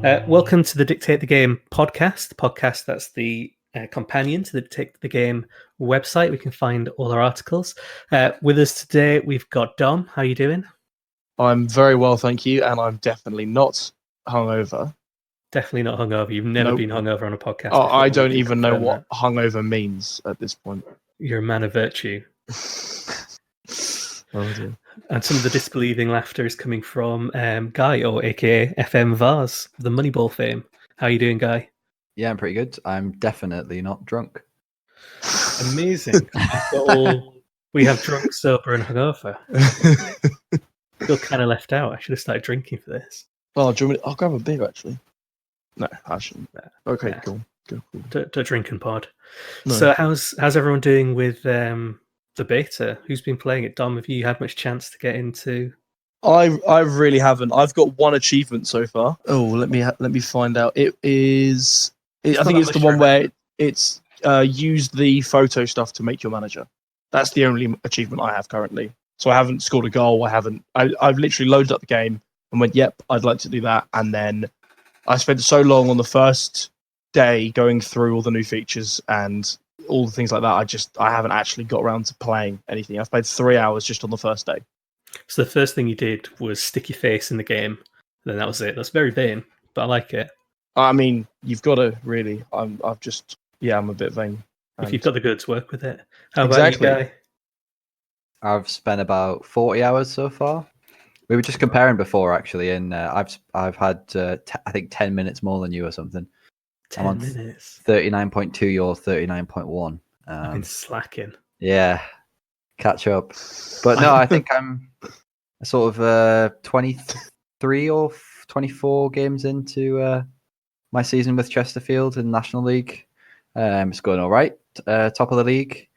Welcome to the Dictate the Game podcast. That's the companion to the Dictate the Game website. We can find all our articles. With us today, we've got Dom. How are you doing? I'm very well, thank you, and I'm definitely not hungover. Definitely not hungover. You've never been hungover on a podcast before. I don't even know what hungover means at this point. You're a man of virtue. Oh, dear. And some of the disbelieving laughter is coming from Guy, or aka FM Vars, the Moneyball fame. How are you doing, Guy? Yeah, I'm pretty good. I'm definitely not drunk. Amazing. We have drunk, sober, and hungover. Feel kind of left out. I should have started drinking for this. Oh, do you want me? I'll grab a beer, actually. No, I shouldn't. Okay, cool. Don't drink and pod. No. So how's everyone doing with the beta? Who's been playing it? Dom, have you had much chance to get into? I really haven't. I've got one achievement so far. Oh, let me find out. It is. I think it's the one where it's used the photo stuff to make your manager. That's the only achievement I have currently. So I haven't scored a goal. I've literally loaded up the game and went, yep, I'd like to do that. And then I spent so long on the first day going through all the new features and all the things like that. I haven't actually got around to playing anything. I've played 3 hours just on the first day. So the first thing you did was stick your face in the game. And then that was it. That's very vain, but I like it. I mean, you've got to really. I'm a bit vain. If you've got the goods, work with it. How about you, Guy? I've spent about 40 hours so far. We were just comparing before, actually, and I've had I think 10 minutes more than you or something. 10 minutes. 39.2. You're 39.1. I've been slacking. Yeah, catch up. But no, I think I'm sort of 23 or 24 games into my season with Chesterfield in National League. It's going all right. Top of the league.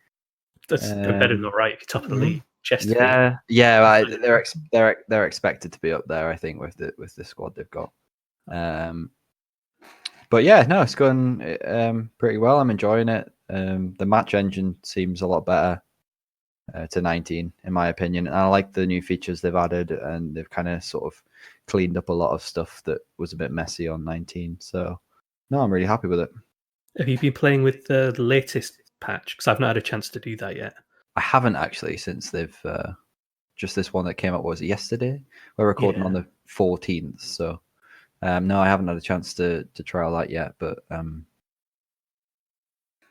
That's better than all right if you're top of the league. Chesterfield. Yeah. They're expected to be up there, I think, with the squad they've got. But yeah, no, it's going pretty well. I'm enjoying it. The match engine seems a lot better to 19, in my opinion. And I like the new features they've added, and they've kind of sort of cleaned up a lot of stuff that was a bit messy on 19. So, no, I'm really happy with it. Have you been playing with the latest patch? Because I've not had a chance to do that yet. I haven't actually, since they've just this one that came up. Was it yesterday? We're recording on the 14th, so no, I haven't had a chance to try all that yet. But I've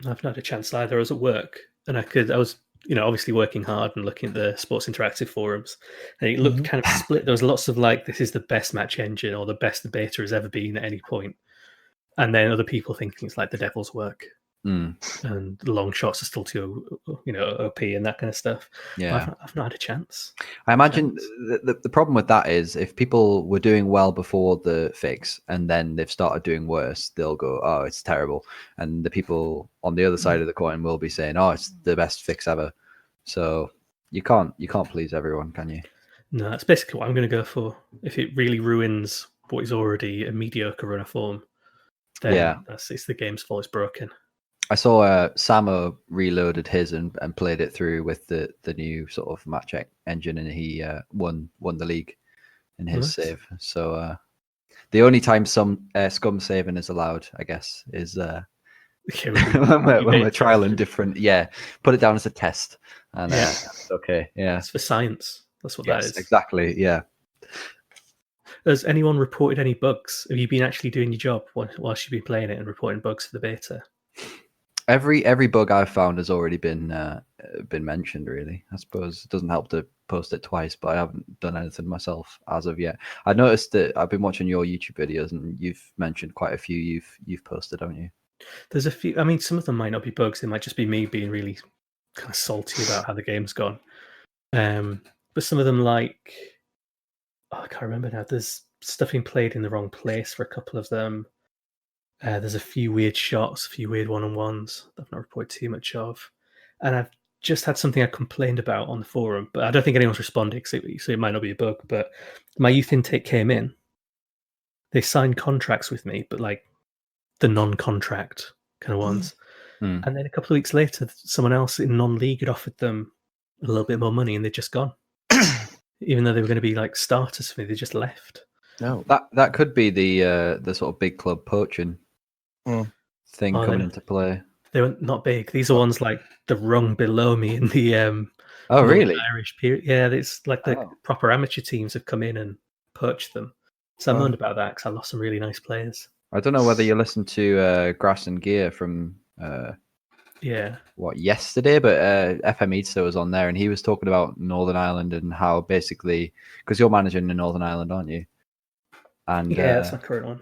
not had a chance either. I was at work, and I was obviously working hard and looking at the Sports Interactive forums, and it looked kind of split. There was lots of like, this is the best match engine or the best the beta has ever been at any point, and then other people thinking it's like the devil's work. And the long shots are still too, OP and that kind of stuff. Yeah, I've not had a chance. I imagine the problem with that is if people were doing well before the fix and then they've started doing worse, they'll go, "Oh, it's terrible," and the people on the other side of the coin will be saying, "Oh, it's the best fix ever." So you can't please everyone, can you? No, that's basically what I'm going to go for. If it really ruins what is already a mediocre run of form, then it's the game's fault. It's broken. I saw Samo reloaded his and played it through with the new sort of match engine, and he won the league in his save. So the only time some scum saving is allowed, I guess, is when we're trialing different. Yeah, put it down as a test, and it's okay. Yeah, it's for science. That's what that is. Exactly. Yeah. Has anyone reported any bugs? Have you been actually doing your job whilst you've been playing it and reporting bugs for the beta? Every bug I've found has already been mentioned. Really, I suppose it doesn't help to post it twice, but I haven't done anything myself as of yet. I noticed that I've been watching your YouTube videos, and you've mentioned quite a few you've posted, haven't you? There's a few. I mean, some of them might not be bugs; it might just be me being really kind of salty about how the game's gone. But some of them, like, I can't remember now. There's stuff being played in the wrong place for a couple of them. There's a few weird shots, a few weird one-on-ones that I've not reported too much of. And I've just had something I complained about on the forum, but I don't think anyone's responded, so it might not be a bug. But my youth intake came in. They signed contracts with me, but like the non-contract kind of ones. And then a couple of weeks later, someone else in non-league had offered them a little bit more money, and they'd just gone. Even though they were going to be like starters for me, they just left. No. That could be the sort of big club poaching thing coming into play. They were not big. These are ones like the rung below me in the Oh, Northern really? Irish period. Yeah, it's like the proper amateur teams have come in and poached them. So I moaned about that because I lost some really nice players. I don't know whether you listened to Grass and Gear from yesterday, but FM Easter was on there, and he was talking about Northern Ireland and how basically, because you're managing in Northern Ireland, aren't you? And yeah, that's my current one.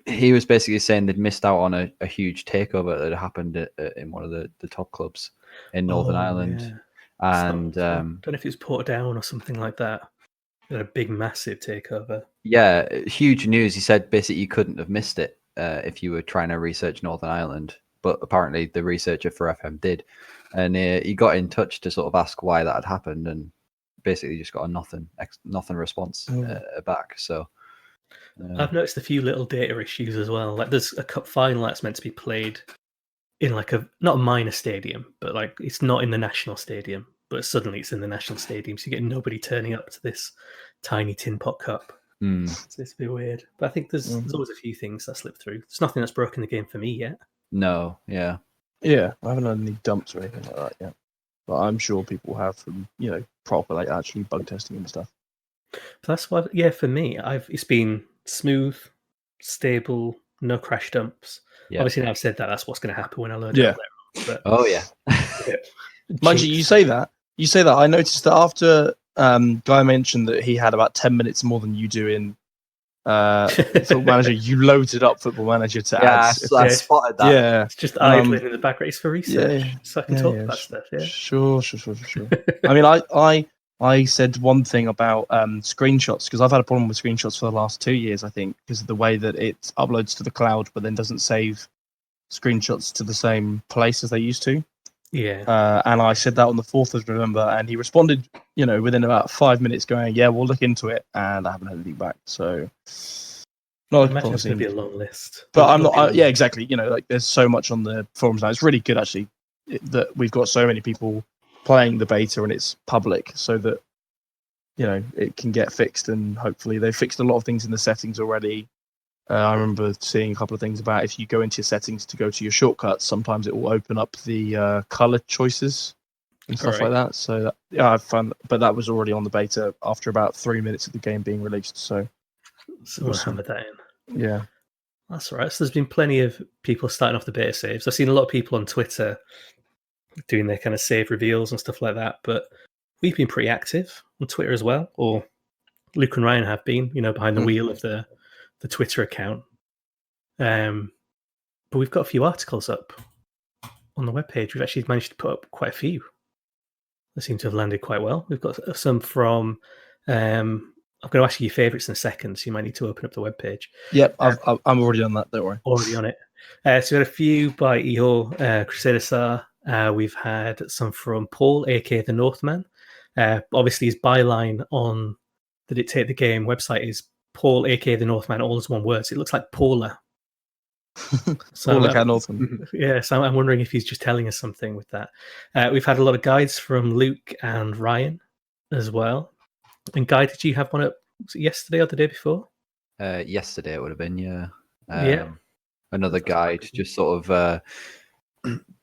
He was basically saying they'd missed out on a huge takeover that had happened in one of the top clubs in Northern Ireland. Yeah. And I don't know if it was Portadown or something like that. They had a big, massive takeover. Yeah, huge news. He said basically you couldn't have missed it if you were trying to research Northern Ireland, but apparently the researcher for FM did. And he got in touch to sort of ask why that had happened, and basically just got a nothing response back. So I've noticed a few little data issues as well. Like there's a cup final that's meant to be played in like not a minor stadium, but like it's not in the national stadium, but suddenly it's in the national stadium. So you get nobody turning up to this tiny tin pot cup. So it's a bit weird. But I think there's always a few things that slip through. There's nothing that's broken the game for me yet. No, yeah. Yeah, I haven't had any dumps or anything like that yet. But I'm sure people have from, proper like actually bug testing and stuff. But that's why, for me, it's been smooth, stable, no crash dumps. Yeah. Obviously, now I've said that, that's what's going to happen when I load it up there. But, Mind you say that. I noticed that after Guy mentioned that he had about 10 minutes more than you do in Football Manager, you loaded up Football Manager to add. I spotted that. Yeah, it's just idling in the background. It's for research, so I can talk about stuff. Yeah, sure. I mean, I said one thing about screenshots, because I've had a problem with screenshots for the last 2 years, I think, because of the way that it uploads to the cloud, but then doesn't save screenshots to the same place as they used to. Yeah. And I said that on the 4th of November, and he responded, within about 5 minutes, going, "Yeah, we'll look into it," and I haven't had anything back. So, I imagine it's going to be a long list. But I'm not. Yeah, exactly. Like there's so much on the forums now. It's really good actually that we've got so many people playing the beta and it's public, so that it can get fixed. And hopefully they've fixed a lot of things in the settings already. I remember seeing a couple of things about if you go into your settings to go to your shortcuts, sometimes it will open up the color choices and stuff like that. So I've found, but that was already on the beta after about 3 minutes of the game being released. So we'll hammer that in. Yeah, that's all right. So there's been plenty of people starting off the beta saves. I've seen a lot of people on Twitter doing their kind of save reveals and stuff like that. But we've been pretty active on Twitter as well, or Luke and Ryan have been, behind the wheel of the Twitter account. But we've got a few articles up on the webpage. We've actually managed to put up quite a few that seem to have landed quite well. We've got some from I'm going to ask you your favourites in a second, so you might need to open up the webpage. Yep, I'm already on that, don't worry. Already on it. So we had a few by Iho, Crusader Sar. We've had some from Paul, aka the Northman. Obviously, his byline on the Dictate the Game website is Paul, aka the Northman, all as one word. So it looks like Paula. So Northman. Yeah, so I'm wondering if he's just telling us something with that. We've had a lot of guides from Luke and Ryan as well. And Guy, did you have one up yesterday or the day before? Yesterday it would have been, yeah. Yeah. Another guide, just sort of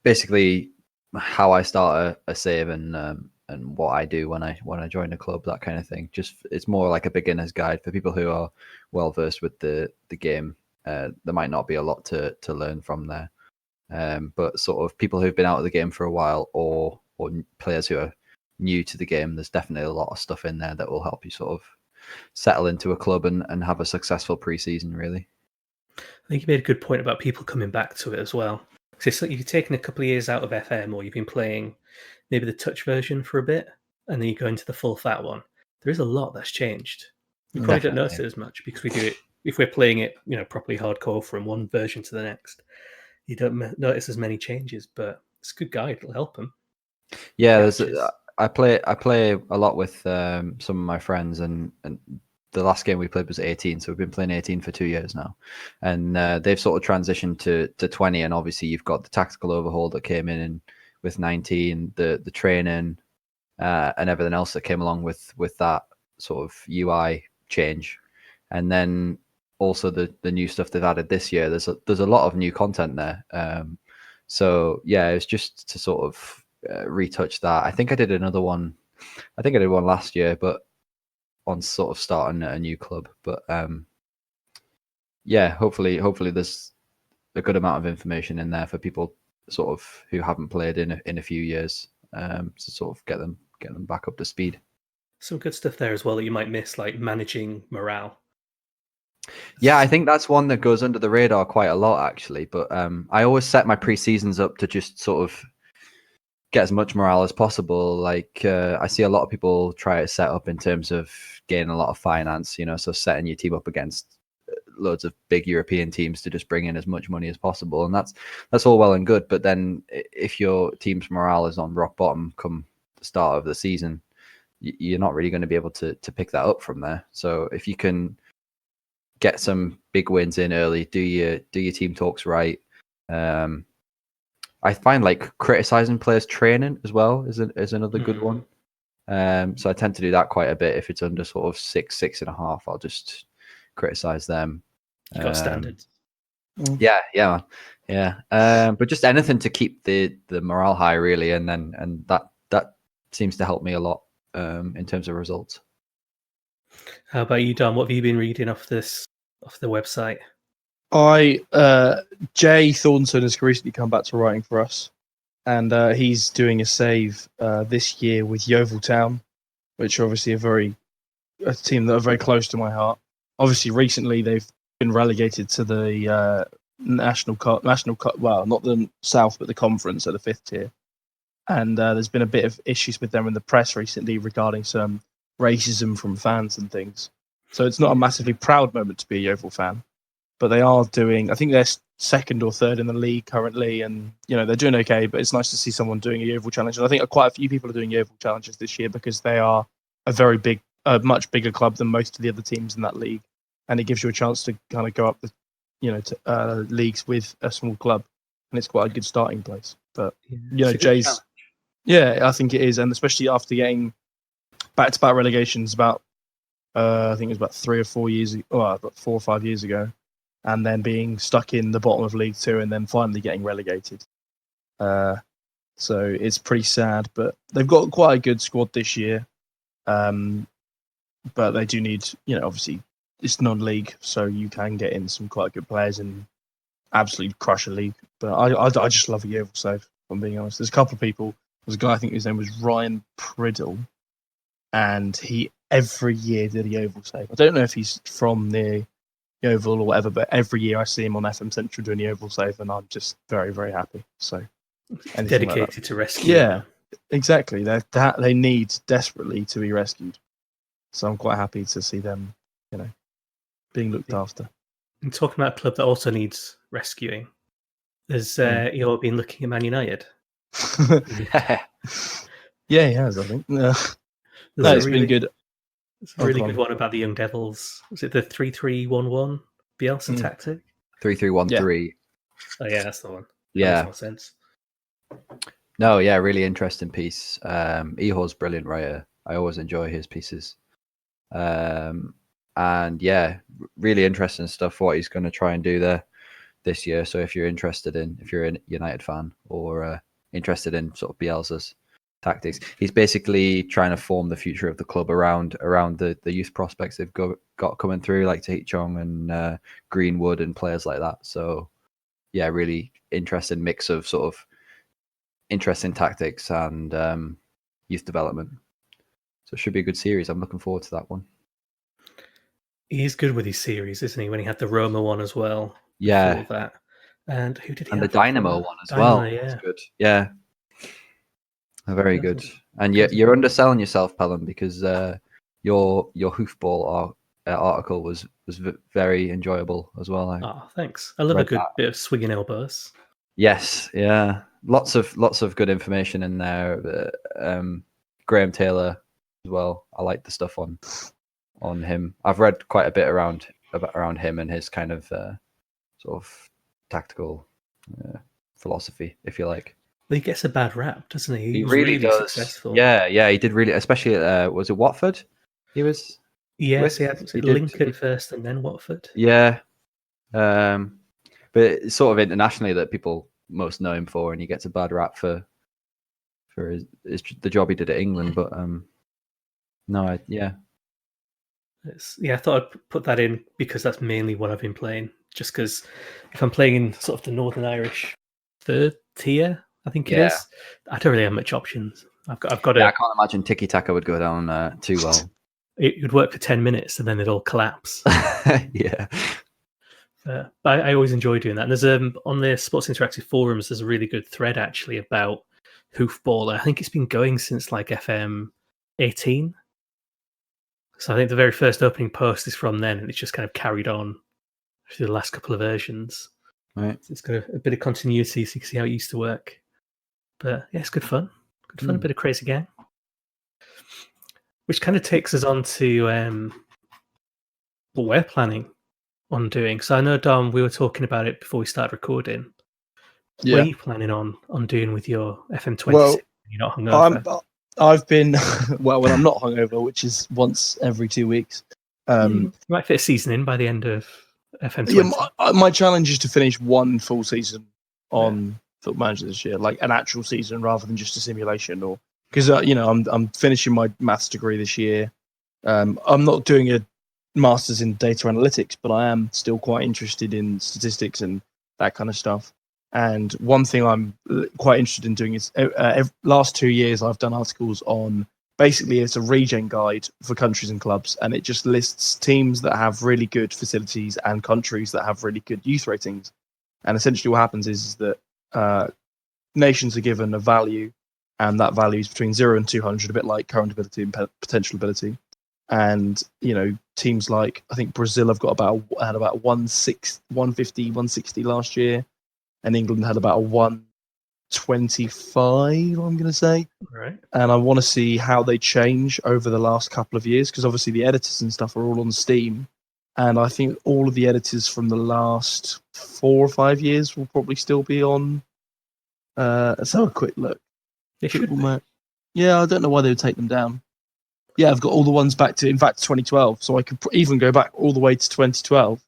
basically how I start a save and what I do when I join a club, that kind of thing. Just it's more like a beginner's guide for people who are well versed with the game. There might not be a lot to learn from there, but sort of people who've been out of the game for a while or players who are new to the game, there's definitely a lot of stuff in there that will help you sort of settle into a club and have a successful pre-season, really. I think you made a good point about people coming back to it as well. So you've taken a couple of years out of FM, or you've been playing maybe the touch version for a bit, and then you go into the full fat one. There is a lot that's changed. You probably don't notice it as much because we do it, if we're playing it, properly hardcore from one version to the next, you don't notice as many changes, but it's a good guide. It'll help them. Yeah, I play a lot with some of my friends, and the last game we played was 18, so we've been playing 18 for 2 years now, and they've sort of transitioned to 20, and obviously you've got the tactical overhaul that came in with 19, the training, and everything else that came along with that sort of UI change, and then also the new stuff they've added this year. There's a lot of new content there. So yeah, it's just to sort of retouch that. I think I did another one. I think I did one last year, but on sort of starting a new club. But yeah, hopefully there's a good amount of information in there for people sort of who haven't played in a few years, to sort of get them back up to speed. Some good stuff there as well that you might miss, like managing morale. Yeah, I think that's one that goes under the radar quite a lot, actually. But I always set my pre-seasons up to just sort of get as much morale as possible. Like I see a lot of people try to set up in terms of gaining a lot of finance, so setting your team up against loads of big European teams to just bring in as much money as possible. And that's all well and good. But then if your team's morale is on rock bottom come the start of the season, you're not really going to be able to pick that up from there. So if you can get some big wins in early, do your team talks right. I find like criticizing players' training as well is another good one. So I tend to do that quite a bit. If it's under sort of 6.5, I'll just criticize them. You got standards. Yeah. But just anything to keep the morale high, really, and that seems to help me a lot in terms of results. How about you, Dom? What have you been reading off the website? Jay Thornton has recently come back to writing for us, and he's doing a save this year with Yeovil Town, which are obviously a team that are very close to my heart. Obviously, recently they've been relegated to the National Cup. Well, not the South, but the Conference at the 5th tier. And there's been a bit of issues with them in the press recently regarding some racism from fans and things. So it's not a massively proud moment to be a Yeovil fan, but they are doing. I think they're second or third in the league currently, and they're doing okay. But it's nice to see someone doing a Yeovil challenge, and I think quite a few people are doing Yeovil challenges this year because they are a much bigger club than most of the other teams in that league, and it gives you a chance to kind of go up the leagues with a small club, and it's quite a good starting place. But Jay's, I think it is, and especially after getting back-to-back relegations about I think it was about 3 or 4 years, about 4 or 5 years ago, and then being stuck in the bottom of League Two and then finally getting relegated. So it's pretty sad, but they've got quite a good squad this year. But they do need, obviously it's non-league, so you can get in some quite good players and absolutely crush a league. But I just love a Yeovil save, if I'm being honest. There's a couple of people. There's a guy, I think his name was Ryan Priddle, and he every year did a Yeovil save. I don't know if he's from near Yeovil or whatever, but every year I see him on FM Central doing a Yeovil save, and I'm just very, very happy. So dedicated to rescue. Yeah, exactly. They need desperately to be rescued. So I'm quite happy to see them, being looked after. And talking about a club that also needs rescuing, there's you've been looking at Man United. Yeah, he has, I think. It's been good. It's a really good one about the Young Devils. Was it the 3-3-1-1 Bielsa tactic? 3-3-1-3. Oh yeah, that's the one. Yeah. That makes more sense. No, yeah, really interesting piece. Ihor's brilliant writer. I always enjoy his pieces. And yeah, really interesting stuff what he's going to try and do there this year. So if you're a United fan or interested in sort of Bielsa's tactics, he's basically trying to form the future of the club around the youth prospects they've got coming through, like Tae Chong and Greenwood and players like that. So yeah, really interesting mix of sort of interesting tactics and youth development. So it should be a good series. I'm looking forward to that one. He's good with his series, isn't he? When he had the Roma one as well. Yeah. Before that. And who did he and have? The Dynamo one as Dynamo, well. Yeah. That's good. Yeah. Very good. And you're underselling yourself, Pelham, because your hoofball article was very enjoyable as well. Oh, thanks. I love a good bit of swinging elbows. Yes, yeah. Lots of good information in there. Graham Taylor as well. I like the stuff on him. I've read quite a bit around him and his kind of sort of tactical philosophy, if you like. Well, he gets a bad rap, doesn't he? He really does. Successful. Yeah, he did really, especially was it Watford? He was Yes, with. yeah, Lincoln first and then Watford. Yeah, but it's sort of internationally that people most know him for, and he gets a bad rap for the job he did at England. But no, yeah. I thought I'd put that in because that's mainly what I've been playing. Just because if I'm playing in sort of the Northern Irish third tier, I think it is, I don't really have much options. I've got I can't imagine Tiki Taka would go down too well. It would work for 10 minutes and then it'll collapse. Yeah. But I always enjoy doing that. And there's on the Sports Interactive forums, there's a really good thread actually about hoofball. I think it's been going since like FM 18. So I think the very first opening post is from then, and it's just kind of carried on through the last couple of versions. Right. So it's got a bit of continuity, so you can see how it used to work. But yeah, it's good fun. Good fun, a bit of crazy gang. Which kind of takes us on to what we're planning on doing. So I know, Dom, we were talking about it before we started recording. Yeah. What are you planning on doing with your FM26 Well, when you're not hungover? I've been when I'm not hungover, which is once every 2 weeks. You might fit a season in by the end of FM20. Yeah, my challenge is to finish one full season on Football Manager this year, like an actual season rather than just a simulation. Or because I'm finishing my maths degree this year. I'm not doing a master's in data analytics, but I am still quite interested in statistics and that kind of stuff. And one thing I'm quite interested in doing is last 2 years I've done articles on, basically it's a regen guide for countries and clubs, and it just lists teams that have really good facilities and countries that have really good youth ratings. And essentially what happens is that nations are given a value, and that value is between 0 and 200, a bit like current ability and potential ability. And teams like, I think Brazil had about 150, 160 last year, and England had about a 125, I'm going to say. Right. And I want to see how they change over the last couple of years, because obviously the editors and stuff are all on Steam. And I think all of the editors from the last 4 or 5 years will probably still be on. Let's have a quick look. They should be. Yeah, I don't know why they would take them down. Yeah, I've got all the ones back to, in fact, 2012. So I could even go back all the way to 2012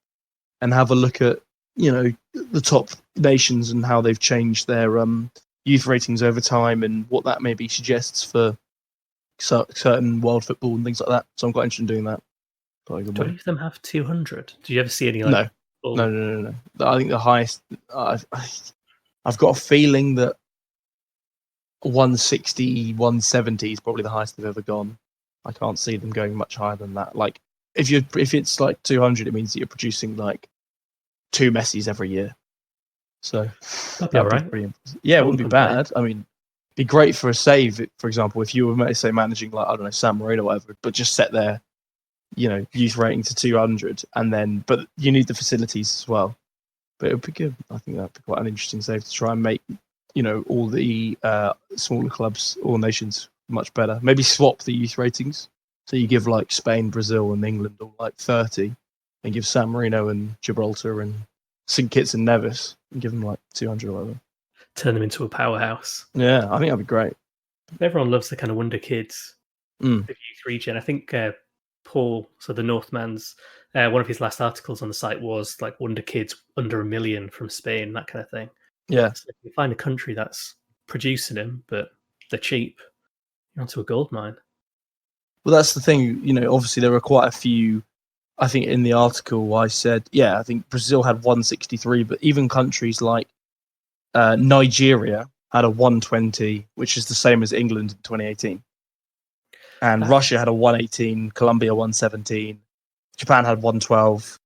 and have a look at, the top nations and how they've changed their youth ratings over time and what that maybe suggests for certain world football and things like that. So I'm quite interested in doing that. Do any of them have 200? Do you ever see any? No. I think the highest. I've got a feeling that 160, 170 is probably the highest they've ever gone. I can't see them going much higher than that. Like if it's like 200, it means that you're producing like 2 Messis every year. So that'd be all right. Yeah, it wouldn't be bad. I mean, it'd be great for a save, for example, if you were, say, managing like, I don't know, San Marino or whatever, but just set their youth rating to 200, and then but you need the facilities as well. But it would be good. I think that'd be quite an interesting save to try and make all the smaller clubs, all nations much better. Maybe swap the youth ratings, so you give like Spain, Brazil, and England all like 30, and give San Marino and Gibraltar and St Kitts and Nevis and give them like 200 or whatever. Turn them into a powerhouse. Yeah, I think that'd be great. Everyone loves the kind of wonder kids, the youth regen. I think Paul, so the Northman's, one of his last articles on the site was like wonder kids under 1 million from Spain, that kind of thing. Yeah. So if you find a country that's producing them, but they're cheap, you're onto a gold mine. Well, that's the thing. Obviously there were quite a few. I think in the article I said, I think Brazil had 163, but even countries like Nigeria had a 120, which is the same as England in 2018. And Russia had a 118, Colombia 117, Japan had 112,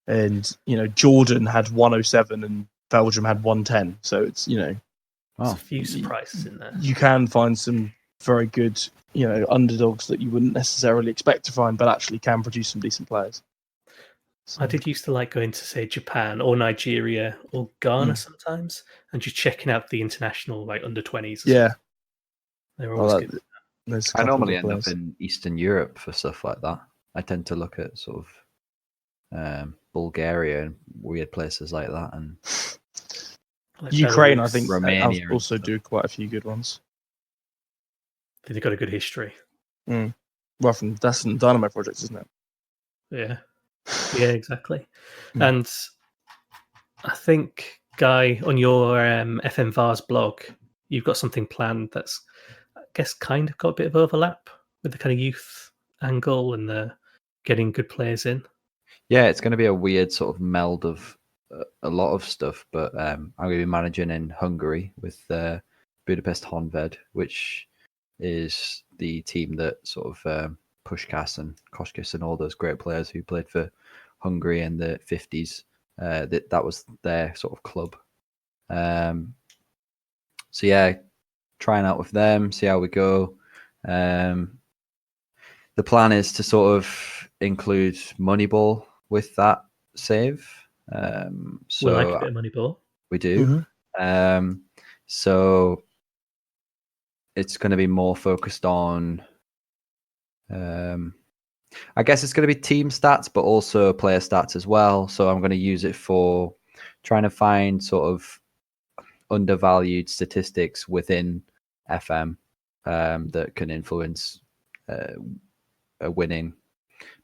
and Jordan had 107, and Belgium had 110. So it's there's a few surprises in there. You can find some very good underdogs that you wouldn't necessarily expect to find, but actually can produce some decent players. So. I did used to like going to, say, Japan or Nigeria or Ghana sometimes, and just checking out the international like under 20s. Yeah, they were always good. I normally end up in Eastern Europe for stuff like that. I tend to look at sort of Bulgaria and weird places like that, and like Ukraine. I think Romania also do quite a few good ones. They've got a good history. Well, that's from Dynamo Projects, isn't it? Yeah, exactly. Mm. And I think, Guy, on your FM Vars blog, you've got something planned that's, I guess, kind of got a bit of overlap with the kind of youth angle and the getting good players in. Yeah, it's going to be a weird sort of meld of a lot of stuff, but I'm going to be managing in Hungary with Budapest Honved, which is the team that sort of Puskás and Koskis and all those great players who played for Hungary in the 50s. That was their sort of club. So yeah, trying out with them, see how we go. The plan is to sort of include Moneyball with that save. So We like a bit of Moneyball. we do. So it's going to be more focused on, I guess it's going to be team stats, but also player stats as well. So I'm going to use it for trying to find sort of undervalued statistics within FM that can influence a winning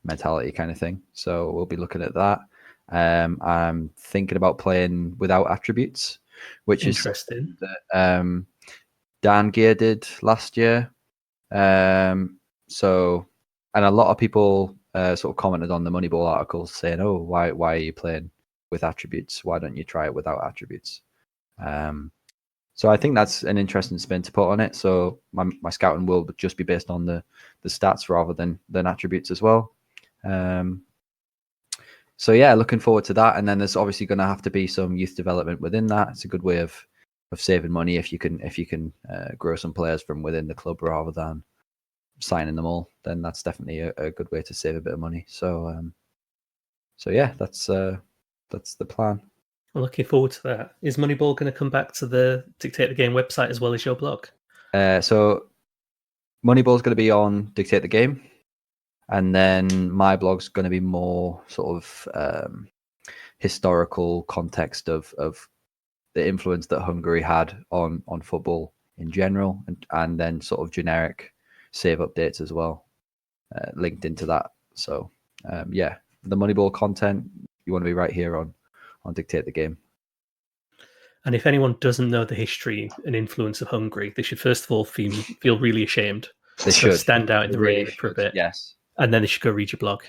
mentality kind of thing. So we'll be looking at that. I'm thinking about playing without attributes, which Interesting. is that Dan Gear did last year. So, and a lot of people sort of commented on the Moneyball articles saying, "Oh, why are you playing with attributes? Why don't you try it without attributes?" So I think that's an interesting spin to put on it. So my scouting will just be based on the stats rather than attributes as well. So yeah, looking forward to that. And then there's obviously going to have to be some youth development within that. It's a good way of saving money if you can grow some players from within the club rather than signing them all. Then that's definitely a good way to save a bit of money. So yeah, that's the plan. I'm looking forward to that. Is Moneyball going to come back to the Dictate the Game website as well as your blog? So Moneyball is going to be on Dictate the Game, and then my blog's going to be more sort of historical context of the influence that Hungary had on football in general, and then sort of generic save updates as well, linked into that. So yeah, the Moneyball content, you want to be right here on Dictate the Game. And if anyone doesn't know the history and influence of Hungary, they should first of all feel really ashamed. They should stand out in the rain for a bit. Yes. And then they should go read your blog.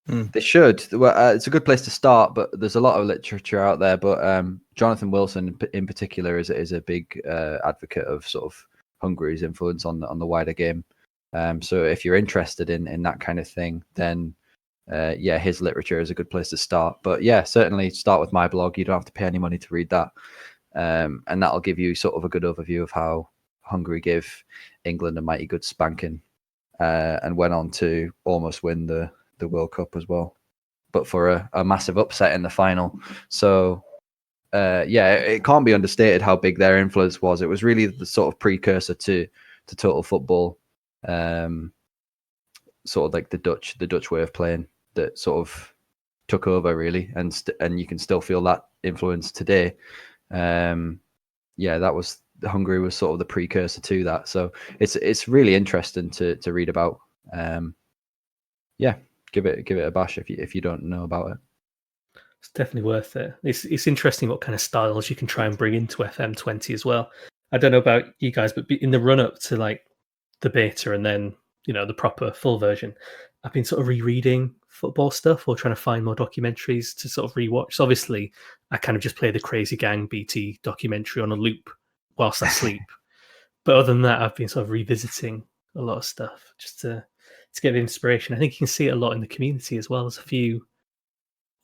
They should. Well, it's a good place to start, but there's a lot of literature out there. But Jonathan Wilson, in particular, is a big advocate of sort of Hungary's influence on the wider game. So if you're interested in that kind of thing, then yeah, his literature is a good place to start. But yeah, certainly start with my blog. You don't have to pay any money to read that, and that'll give you sort of a good overview of how Hungary gave England a mighty good spanking, and went on to almost win the World Cup as well, but for a massive upset in the final. So yeah, it can't be understated how big their influence was. It was really the sort of precursor to total football, sort of like the Dutch way of playing that sort of took over really, and you can still feel that influence today. Yeah, Hungary was sort of the precursor to that. So it's really interesting to read about. Yeah, give it a bash if you don't know about it. It's definitely worth it. It's interesting what kind of styles you can try and bring into FM20 as well. I don't know about you guys, but in the run up to like the beta and then the proper full version, I've been sort of rereading football stuff or trying to find more documentaries to sort of rewatch. So obviously, I kind of just play the Crazy Gang BT documentary on a loop whilst I sleep. But other than that, I've been sort of revisiting a lot of stuff just to get inspiration. I think you can see it a lot in the community as well. There's a few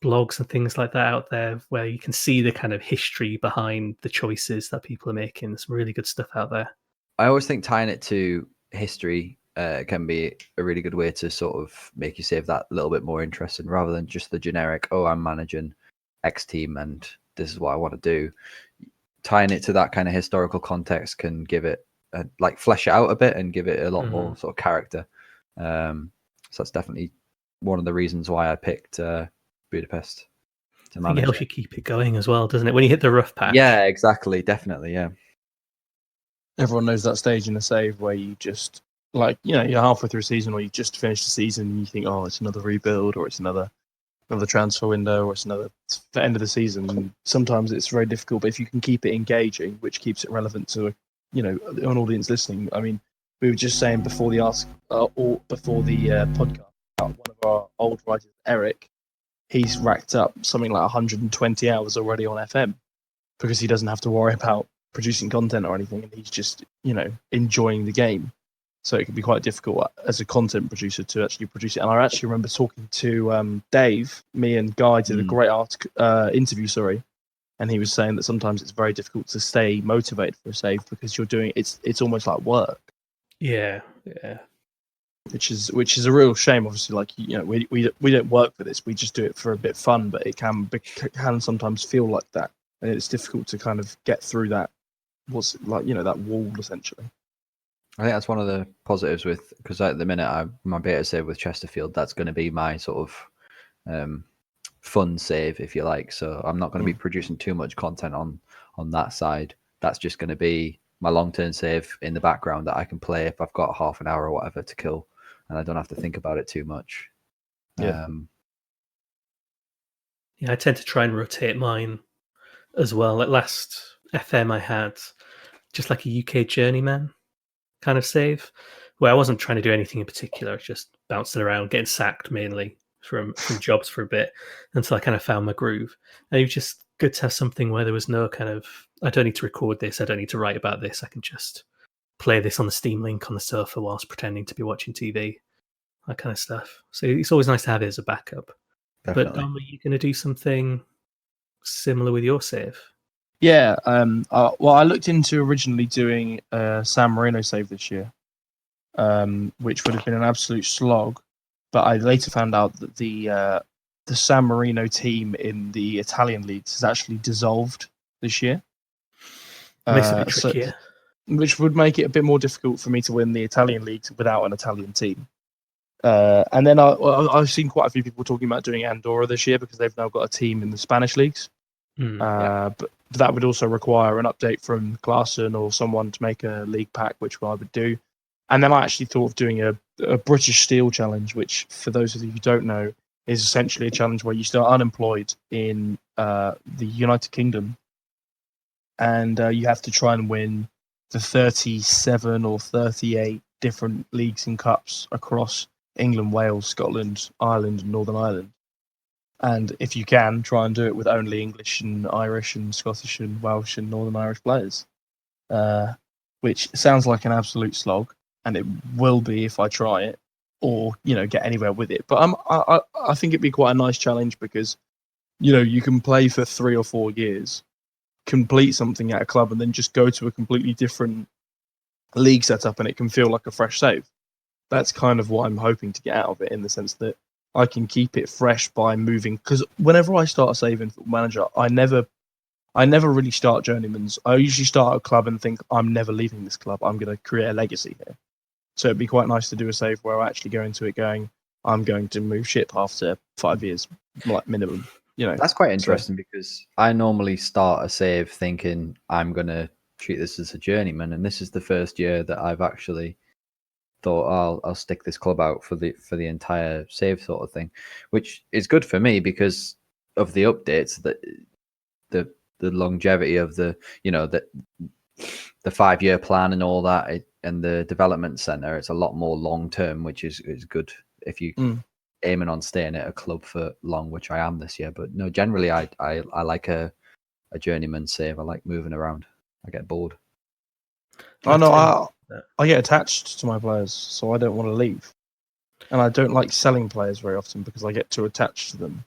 blogs and things like that out there where you can see the kind of history behind the choices that people are making. There's some really good stuff out there. I always think tying it to history can be a really good way to sort of make you save that little bit more interesting rather than just the generic, oh, I'm managing X team and this is what I want to do. Tying it to that kind of historical context can give it like flesh it out a bit and give it a lot more sort of character. So that's definitely one of the reasons why I picked Budapest to manage. It helps you keep it going as well, doesn't it? When you hit the rough patch. Yeah, exactly. Definitely, yeah. Everyone knows that stage in a save where you just like, you know, you're halfway through a season or you just finished the season and you think, oh, it's another rebuild or it's another transfer window or it's the end of the season. And sometimes it's very difficult, but if you can keep it engaging, which keeps it relevant to, you know, an audience listening. I mean, we were just saying before the podcast about one of our old writers, Eric. He's racked up something like 120 hours already on FM because he doesn't have to worry about producing content or anything, and he's just, you know, enjoying the game. So it can be quite difficult as a content producer to actually produce it. And I actually remember talking to Dave. Me and Guy did a great interview, and he was saying that sometimes it's very difficult to stay motivated for a save because you're doing it's almost like work. Yeah. Which is a real shame. Obviously, like, you know, we don't work for this. We just do it for a bit of fun, but it can sometimes feel like that, and it's difficult to kind of get through that. What's like, you know, that wall essentially. I think that's one of the positives because at the minute my beta save with Chesterfield, that's going to be my sort of fun save, if you like. So I'm not going to be producing too much content on that side. That's just going to be my long-term save in the background that I can play if I've got half an hour or whatever to kill, and I don't have to think about it too much. Yeah, I tend to try and rotate mine as well. At last FM, I had just like a UK journeyman kind of save, where I wasn't trying to do anything in particular, just bouncing around, getting sacked mainly from jobs for a bit until I kind of found my groove. And it was just good to have something where there was no kind of, I don't need to record this, I don't need to write about this, I can just play this on the Steam Link on the sofa whilst pretending to be watching TV, that kind of stuff. So it's always nice to have it as a backup. Definitely. But Dom, are you going to do something similar with your save? Yeah. Well, I looked into originally doing a San Marino save this year, which would have been an absolute slog. But I later found out that the San Marino team in the Italian leagues has actually dissolved this year. Makes it a bit trickier. Which would make it a bit more difficult for me to win the Italian leagues without an Italian team. And then I've seen quite a few people talking about doing Andorra this year because they've now got a team in the Spanish leagues. But that would also require an update from Klaassen or someone to make a league pack, which I would do. And then I actually thought of doing a British Steel challenge, which, for those of you who don't know, is essentially a challenge where you start unemployed in the United Kingdom, and you have to try and win the 37 or 38 different leagues and cups across England, Wales, Scotland, Ireland, and Northern Ireland. And if you can, try and do it with only English and Irish and Scottish and Welsh and Northern Irish players, which sounds like an absolute slog, and it will be if I try it or, you know, get anywhere with it. But I think it'd be quite a nice challenge because, you know, you can play for 3 or 4 years, complete something at a club, and then just go to a completely different league setup, and it can feel like a fresh save. That's kind of what I'm hoping to get out of it, in the sense that I can keep it fresh by moving. Because whenever I start a save in Football Manager, I never really start journeymans. I usually start a club and think, I'm never leaving this club. I'm going to create a legacy here. So it'd be quite nice to do a save where I actually go into it going, I'm going to move ship after 5 years, like minimum. You know, that's quite interesting because I normally start a save thinking I'm going to treat this as a journeyman, and this is the first year that I've actually thought I'll stick this club out for the entire save sort of thing, which is good for me because of the updates, that the longevity of the, you know, the 5-year plan and all that, and the development center. It's a lot more long term, which is good if you aiming on staying at a club for long, which I am this year. But no, generally I like a journeyman save. I like moving around. I get bored. I know. I get attached to my players, so I don't want to leave. And I don't like selling players very often because I get too attached to them.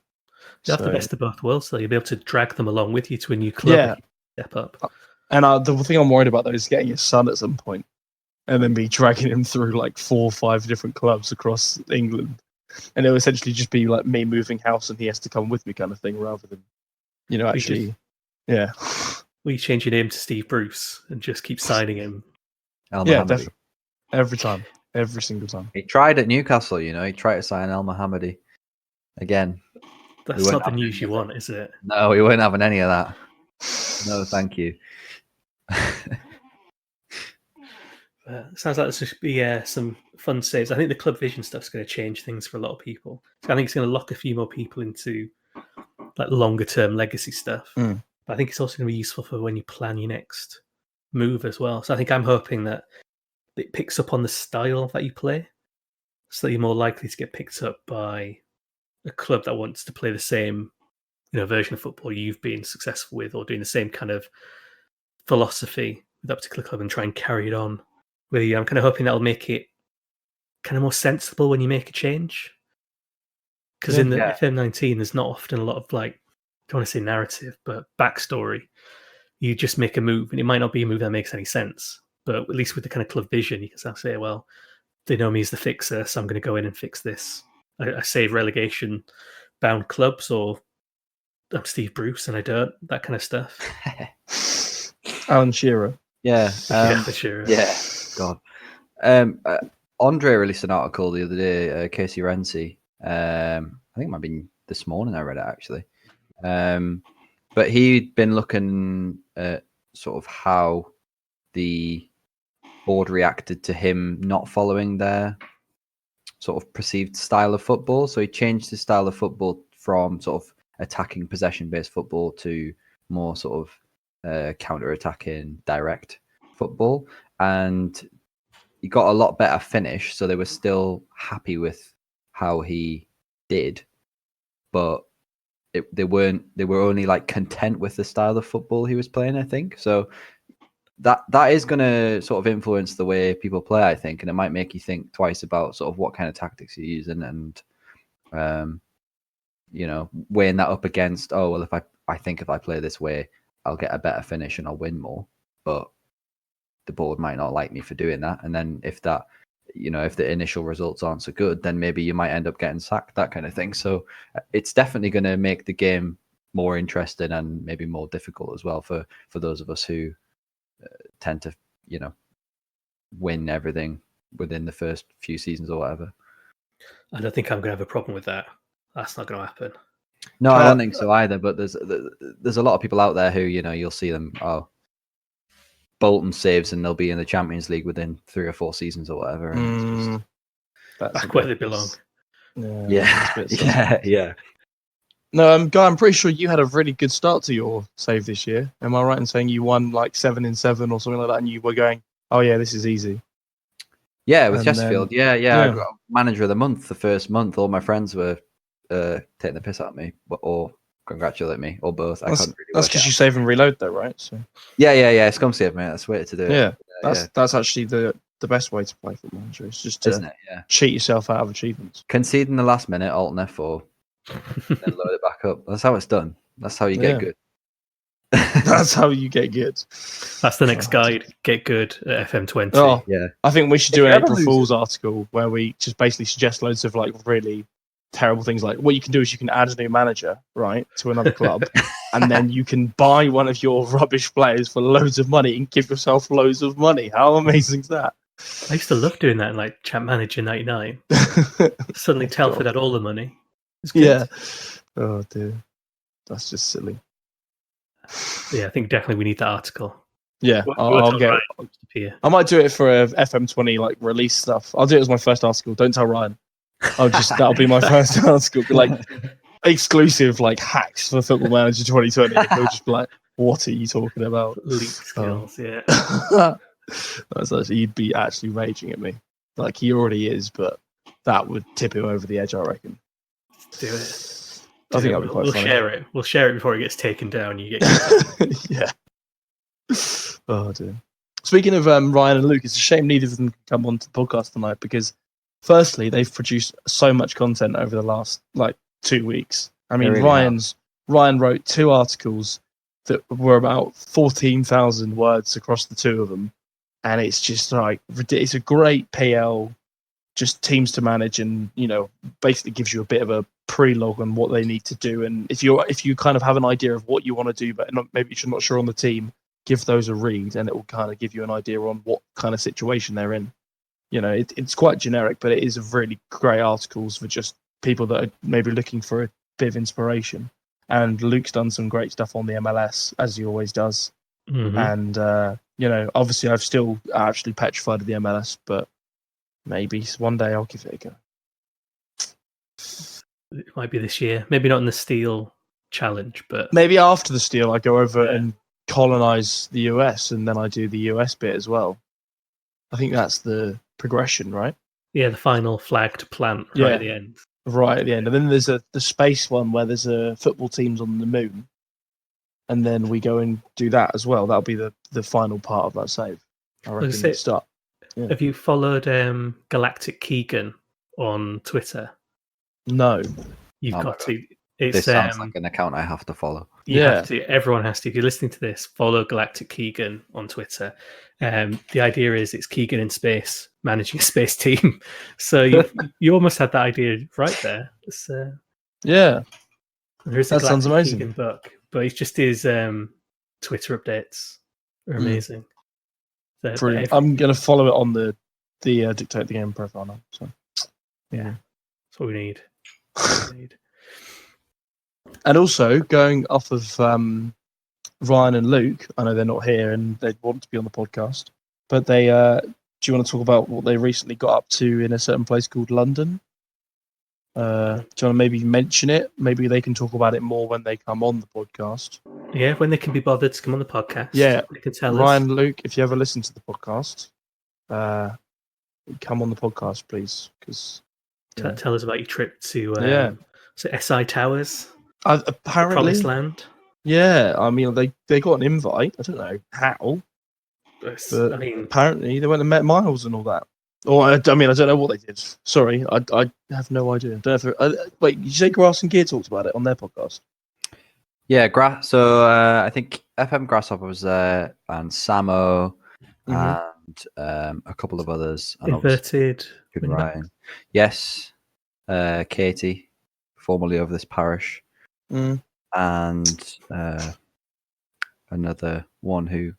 You have the best of both worlds, though. You'll be able to drag them along with you to a new club if you step up. And the thing I'm worried about, though, is getting his son at some point and then be dragging him through like 4 or 5 different clubs across England. And it'll essentially just be like me moving house and he has to come with me kind of thing, rather than, you know, actually, yeah. We change your name to Steve Bruce and just keep signing him. Yeah, definitely. Every time. Every single time. He tried at Newcastle, you know. He tried to sign El Mohammadi again. That's not the news you want, is it? No, we weren't having any of that. No, thank you. Sounds like there's going to be some fun saves. I think the club vision stuff's going to change things for a lot of people. I think it's going to lock a few more people into like longer term legacy stuff. Mm. But I think it's also going to be useful for when you plan your next move as well. So I think I'm hoping that it picks up on the style that you play, so that you're more likely to get picked up by a club that wants to play the same, version of football you've been successful with, or doing the same kind of philosophy with that particular club and try and carry it on with you. I'm kind of hoping that'll make it kind of more sensible when you make a change. Because in the FM19, there's not often a lot of I don't want to say narrative, but backstory. You just make a move, and it might not be a move that makes any sense. But at least with the kind of club vision, you can say, well, they know me as the fixer, so I'm going to go in and fix this. I save relegation-bound clubs, or I'm Steve Bruce and I don't. That kind of stuff. Alan Shearer. Yeah. Shearer. Yeah. God. Andre released an article the other day, Casey Renzi. I think it might have been this morning I read it, actually. But he'd been looking at sort of how the board reacted to him not following their sort of perceived style of football. So he changed his style of football from sort of attacking possession-based football to more sort of counter-attacking direct football. And he got a lot better finish, so they were still happy with how he did, but they were only content with the style of football he was playing, I think. So that is going to sort of influence the way people play, I think, and it might make you think twice about sort of what kind of tactics you're using, and weighing that up against, if I play this way, I'll get a better finish and I'll win more, but the board might not like me for doing that. And then if that, if the initial results aren't so good, then maybe you might end up getting sacked, that kind of thing. So it's definitely going to make the game more interesting and maybe more difficult as well for those of us who tend to, win everything within the first few seasons or whatever. I don't think I'm going to have a problem with that. That's not going to happen. No, I don't think so either. But there's a lot of people out there who, you'll see them, Bolton saves and they'll be in the Champions League within 3 or 4 seasons or whatever. And that's back where they belong. Yeah. No, Guy, I'm pretty sure you had a really good start to your save this year. Am I right in saying you won 7 in 7 or something like that, and you were going, oh yeah, this is easy? Yeah, with Chesterfield. Yeah. I got manager of the month the first month. All my friends were taking the piss at me, or congratulate me, or both. That's because you save and reload, though, right? So. Yeah. Scum save, mate. That's the way to do it. Yeah, that's actually the best way to play Football Manager. It's just to cheat yourself out of achievements. Concede in the last minute, Alt and F4, then load it back up. That's how it's done. That's how you get good. That's how you get good. That's the next guide. Get good at FM20. Oh, yeah. I think we should do an April Fool's article where we just basically suggest loads of really terrible things. Like what you can do is you can add a new manager, right, to another club, and then you can buy one of your rubbish players for loads of money and give yourself loads of money. How amazing is that? I used to love doing that in Champ Manager 99. Suddenly Telford had all the money. Yeah. Oh dear. That's just silly. Yeah, I think definitely we need that article. Yeah, I'll get it. I might do it for a FM20 release stuff. I'll do it as my first article. Don't tell Ryan. That'll be my first article. Be exclusive hacks for Football Manager 2020. He'll just be like, what are you talking about? Leak skills, yeah. That's actually, he'd be actually raging at me. He already is, but that would tip him over the edge, I reckon. Do it. I think that'll be quite funny. We'll share it before it gets taken down. You get yeah. Oh dear. Speaking of Ryan and Luke, it's a shame neither of them can come onto the podcast tonight because, firstly, they've produced so much content over the last 2 weeks. I mean, really Ryan wrote 2 articles that were about 14,000 words across the 2 of them, and it's just it's a great PL. Just teams to manage, and basically gives you a bit of a pre-log on what they need to do. And if you kind of have an idea of what you want to do, but maybe you're not sure on the team, give those a read, and it will kind of give you an idea on what kind of situation they're in. It's quite generic, but it is a really great articles for just people that are maybe looking for a bit of inspiration. And Luke's done some great stuff on the MLS, as he always does. And obviously, I've still actually petrified of the MLS, but maybe one day I'll give it a go. It might be this year. Maybe not in the Steel Challenge, but maybe after the Steel, I go over and colonize the US, and then I do the US bit as well. I think that's the progression, right? Yeah, the final flagged plant right at the end. Right at the end. And then there's the space one where there's football teams on the moon. And then we go and do that as well. That'll be the final part of that save. I reckon the start. Yeah. Have you followed Galactic Keegan on Twitter? No. You've got to. This sounds like an account I have to follow. You have to. Everyone has to. If you're listening to this, follow Galactic Keegan on Twitter. The idea is it's Keegan in space managing a space team. So you almost had that idea right there. Yeah, there's that sounds amazing. Keegan book, but it's just his Twitter updates are amazing. Brilliant. I'm going to follow it on the Dictate the Game profile now. So yeah, that's what we need. And also, going off of Ryan and Luke, I know they're not here and they want to be on the podcast, but they do you want to talk about what they recently got up to in a certain place called London? Do you want to maybe mention it? Maybe they can talk about it more when they come on the podcast. Yeah, when they can be bothered to come on the podcast. Yeah, they can tell Ryan, us. Luke, if you ever listen to the podcast, come on the podcast, please. Because tell us about your trip to SI Towers. Apparently, Promised Land. Yeah, I mean they got an invite. I don't know how, but apparently they went and met Miles and all that. Or I don't know what they did. Sorry, I have no idea. I don't know if wait, you say Grass and Gear talked about it on their podcast? Yeah, So I think FM Grasshopper was there, and Samo, and a couple of others. And Inverted. Ryan. Yes, Katie, formerly of this parish. And another one who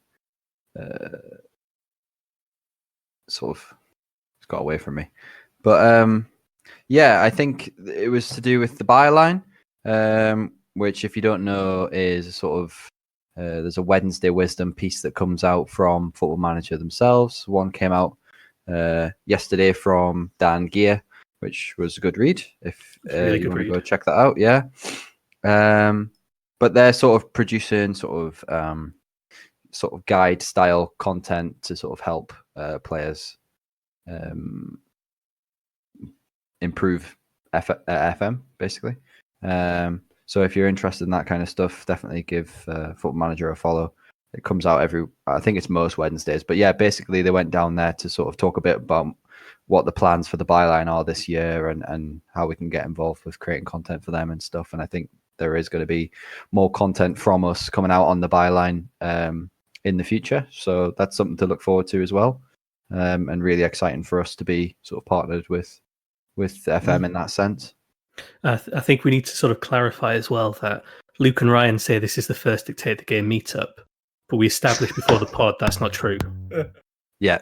sort of got away from me. But I think it was to do with the byline, which, if you don't know, is sort of there's a Wednesday Wisdom piece that comes out from Football Manager themselves. One came out yesterday from Dan Gear, which was a good read. If really you want to go check that out, yeah. But they're sort of producing sort of guide style content to sort of help players improve FM, basically. So if you're interested in that kind of stuff, definitely give Football Manager a follow. It comes out I think it's most Wednesdays. But yeah, basically they went down there to sort of talk a bit about what the plans for the byline are this year and how we can get involved with creating content for them and stuff. And I think there is going to be more content from us coming out on the byline in the future. So that's something to look forward to as well. And really exciting for us to be sort of partnered with FM in that sense. I think we need to sort of clarify as well that Luke and Ryan say this is the first Dictate the Game meetup, but we established before the pod that's not true. Yeah.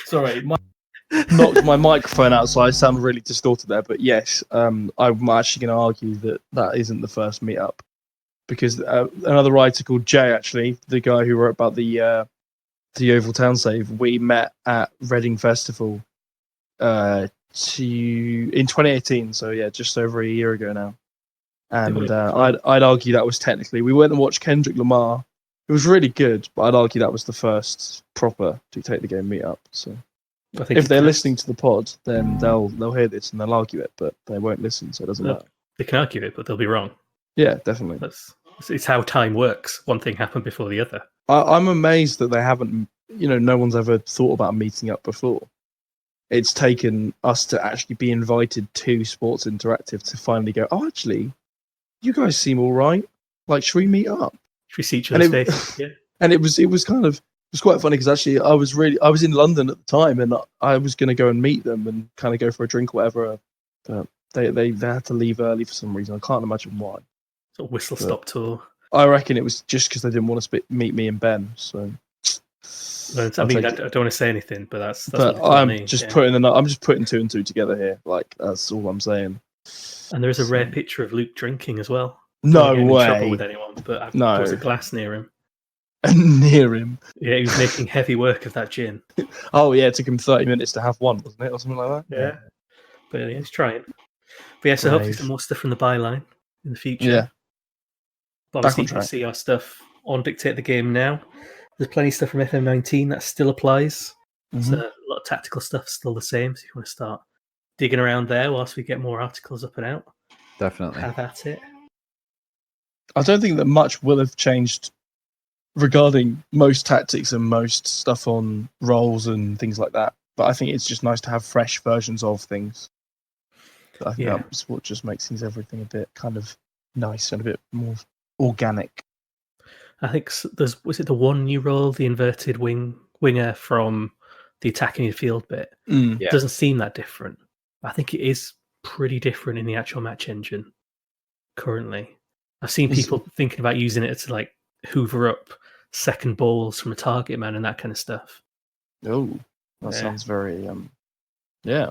Sorry. Knocked my microphone out, so I sound really distorted there. But yes, I'm actually going to argue that isn't the first meetup, because another writer called Jay, actually, the guy who wrote about the Oval Town save, we met at Reading Festival in 2018. So yeah, just over a year ago now. And I'd argue that was technically, we went and watched Kendrick Lamar. It was really good, but I'd argue that was the first proper Dictate the Game meetup. So. I think if they're listening to the pod, then they'll hear this and they'll argue it, but they won't listen, so it doesn't matter. They can argue it, but they'll be wrong. Yeah, definitely. It's how time works. One thing happened before the other. I'm amazed that they haven't, no one's ever thought about meeting up before. It's taken us to actually be invited to Sports Interactive to finally go, oh, actually, you guys seem all right. Like, should we meet up? Should we see each other's faces? Yeah. And it was kind of, it was quite funny because actually I was in London at the time and I was going to go and meet them and kind of go for a drink or whatever. But they had to leave early for some reason. I can't imagine why. Sort of whistle stop tour. I reckon it was just because they didn't want to meet me and Ben. So I don't want to say anything, but that's but I'm just putting two and two together here. Like, that's all I'm saying. And there is a rare picture of Luke drinking as well. No Getting in trouble way. with anyone, but No. there was a glass near him. Near him. Yeah, he was making heavy work of that gin. Oh yeah, it took him 30 minutes to have one, wasn't it, or something like that? Yeah, but yeah, he's trying. But yeah, so hopefully some more stuff from the byline in the future. Yeah. But Back obviously on you can track. see our stuff on Dictate the Game now. There's plenty of stuff from FM19 that still applies. So a lot of tactical stuff still the same. So if you want to start digging around there whilst we get more articles up and out, Definitely. have at it. I don't think that much will have changed regarding most tactics and most stuff on roles and things like that. But I think it's just nice to have fresh versions of things. I think that's what just makes everything a bit kind of nice and a bit more organic. I think was it the one new role, the inverted winger from the attacking midfield bit? Yeah. It doesn't seem that different. I think it is pretty different in the actual match engine currently. I've seen people thinking about using it to like hoover up second balls from a target man and that kind of stuff. Oh, that sounds very yeah.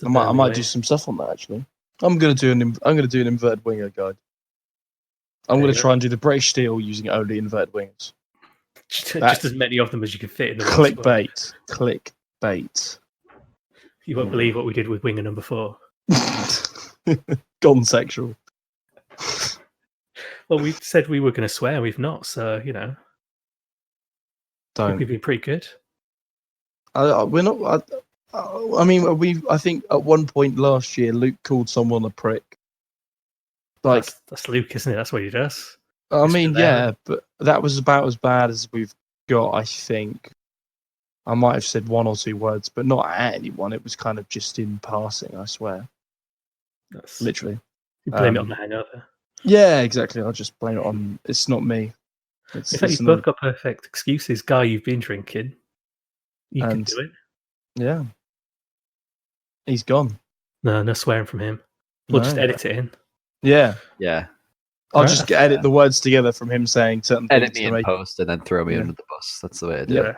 I might do some stuff on that actually. I'm gonna do an inverted winger guide. I'm gonna try and do the British Steel using only inverted wingers. Just as many of them as you can fit in the clickbait. Clickbait. You won't believe what we did with winger number 4. Gone sexual. Well, we said we were going to swear, we've not, so you know. I think we've been pretty good. We're not. I mean, I think at one point last year, Luke called someone a prick. Like that's Luke, isn't it? That's what he does. I mean, yeah, but that was about as bad as we've got. I think I might have said one or two words, but not at anyone. It was kind of just in passing. I swear. That's literally. You blame it on the hangover. Yeah, exactly. I'll just blame it on. It's not me. In fact, you've both got perfect excuses. Guy, you've been drinking. You can do it. Yeah. He's gone. No swearing from him. We'll just edit it in. Yeah. Yeah. I'll just edit the words together from him saying certain things. Edit me in post and then throw me under the bus. That's the way to do it.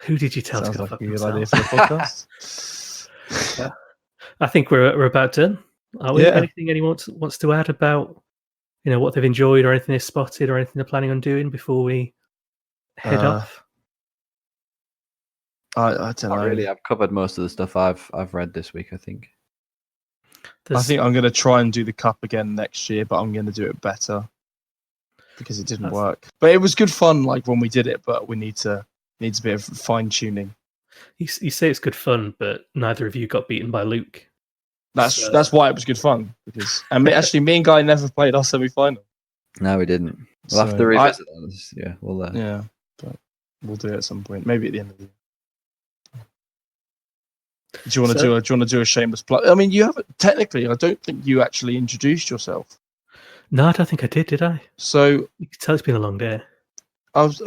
Who did you tell to go fuck himself? Idea for the podcast. I think we're about done. Are we? Anything anyone wants to add about what they've enjoyed or anything they've spotted or anything they're planning on doing before we head off? I don't know. Really, I've covered most of the stuff I've read this week. I think I'm going to try and do the cup again next year, but I'm going to do it better because it didn't work. But it was good fun, like when we did it. But we needs a bit of fine tuning. You say it's good fun, but neither of you got beaten by Luke. That's why it was good fun because me and Guy never played our semi-final. No, we didn't. We'll have to revisit that. Yeah, but we'll do it at some point, maybe at the end of the year. Do you want to do a shameless plug? I mean, you haven't technically. I don't think you actually introduced yourself. No, I don't think I did I? So you can tell it's been a long day. I was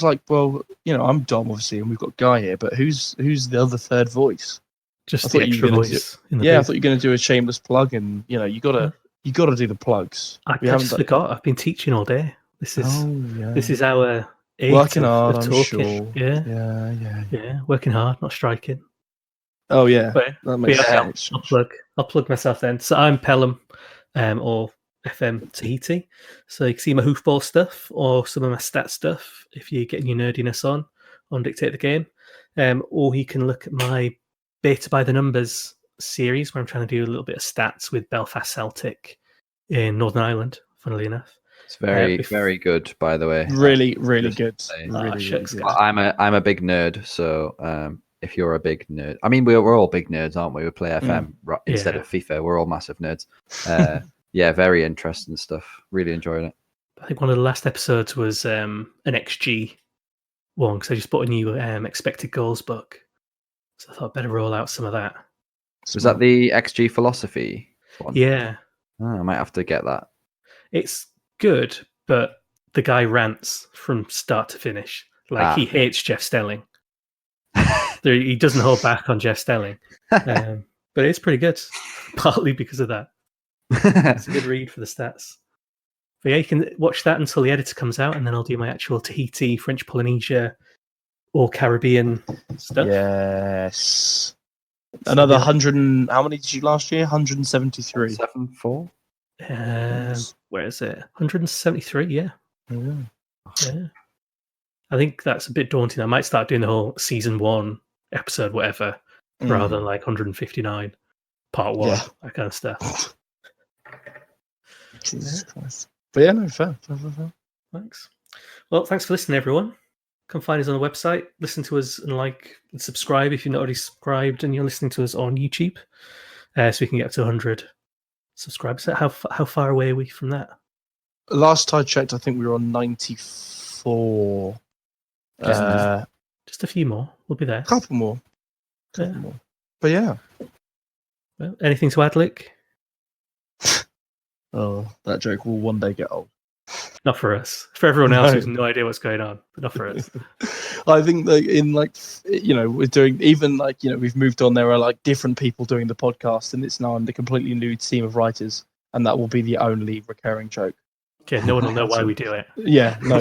like, well, I'm Dom, obviously, and we've got Guy here, but who's the other third voice? Just the extra voice. I thought you were going to do a shameless plug, and you got to do the plugs. I just forgot. I've been teaching all day. This is our working hard. I'm sure. Yeah. Working hard, not striking. Oh yeah, that makes sense. I'll plug myself then. So I'm Pelham, or FM Tahiti. So you can see my hoofball stuff or some of my stat stuff if you're getting your nerdiness on Dictate the Game. Or you can look at my Beta by the Numbers series where I'm trying to do a little bit of stats with Belfast Celtic in Northern Ireland, funnily enough. It's very good, by the way. Really, really good. Really good. I'm a big nerd, so if you're a big nerd, I mean, we're all big nerds, aren't we? We play FM instead of FIFA. We're all massive nerds. Yeah, very interesting stuff. Really enjoying it. I think one of the last episodes was an XG one because I just bought a new expected goals book. So I thought I'd better roll out some of that. Was that the XG philosophy one? Yeah. Oh, I might have to get that. It's good, but the guy rants from start to finish. Like he hates Jeff Stelling. He doesn't hold back on Jeff Stelling. But it's pretty good, partly because of that. It's a good read for the stats. But yeah, you can watch that until the editor comes out, and then I'll do my actual Tahiti, French Polynesia, or Caribbean stuff. Yes. Another 100. How many did you last year? 173. 74. Where is it? 173. Yeah. Yeah. I think that's a bit daunting. I might start doing the whole season 1 episode, whatever, rather than like 159 part 1, that kind of stuff. Jesus Christ. But yeah, no, fair. Thanks. Well, thanks for listening, everyone. Come find us on the website. Listen to us and like and subscribe if you're not already subscribed and you're listening to us on YouTube, so we can get up to 100 subscribers. How far away are we from that? Last I checked, I think we were on 94. Just a few more. We'll be there. Couple more. But yeah. Well, anything to add, Lick? Oh, that joke will one day get old. Not for us. For everyone else who's no idea what's going on, but not for us. I think that we're doing, even we've moved on. There are like different people doing the podcast, and it's now under a completely new team of writers, and that will be the only recurring joke. Okay, no one will know why we do it. Yeah, no.